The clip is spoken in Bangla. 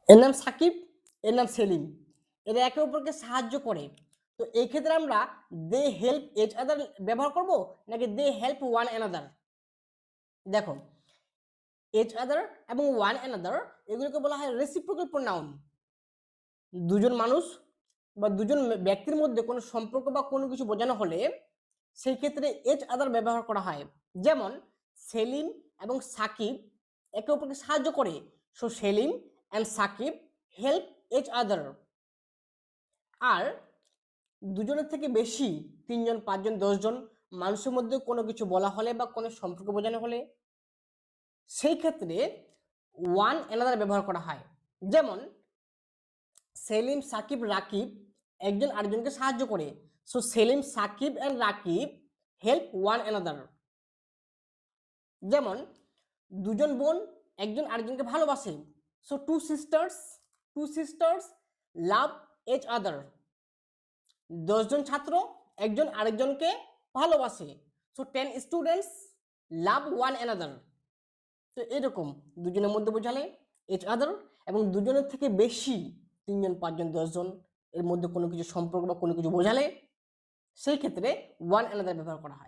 এর নাম সাকিব, এর নাম সেলিম, এরা একে অপরকে সাহায্য করে। তো এই ক্ষেত্রে আমরা দে হেল্প ইচ আদার ব্যবহার করব নাকি দে হেল্প ওয়ান অ্যানাদার? দেখো, ইচ আদার এবং ওয়ান অ্যানাদার এগুলোকে বলা হয় রেসিপ্রোকাল প্রোনাউন। দুজন মানুষ বা দুজন ব্যক্তির মধ্যে কোনো সম্পর্ক বা কোনো কিছু বোঝানো হলে সেই ক্ষেত্রে ইচ আদার ব্যবহার করা হয়। যেমন সেলিম এবং সাকিব একে অপরকে সাহায্য করে, so Salim and Sakib help each other. আর দুজনের থেকে বেশি, 3 জন, 5 জন, 10 জন মানুষের মধ্যে কোনো কিছু বলা হলে বা কোনো সম্পর্ক বোঝানো হলে সেই ক্ষেত্রে ওয়ান অ্যানাদার ব্যবহার করা হয়। যেমন সেলিম, সাকিব, রাকিব একজন আরেকজনকে সাহায্য করে, so Salim, Sakib and Rakib help one another. যেমন দুজন বোন একজন আরেকজনকে ভালোবাসে, so two sisters love each other. 10 জন ছাত্র একজন আরেকজনকে ভালোবাসে, so 10 students love one another. তো এরকম দুজনের মধ্যে বোঝালে ইচ আদার, এবং দুজনের থেকে বেশি, 3 জন, 5 জন, 10 জন এর মধ্যে কোনো কিছু সম্পর্ক বা কোনো কিছু বোঝালে সেই ক্ষেত্রে ওয়ান অ্যানাদার ব্যবহার করা হয়।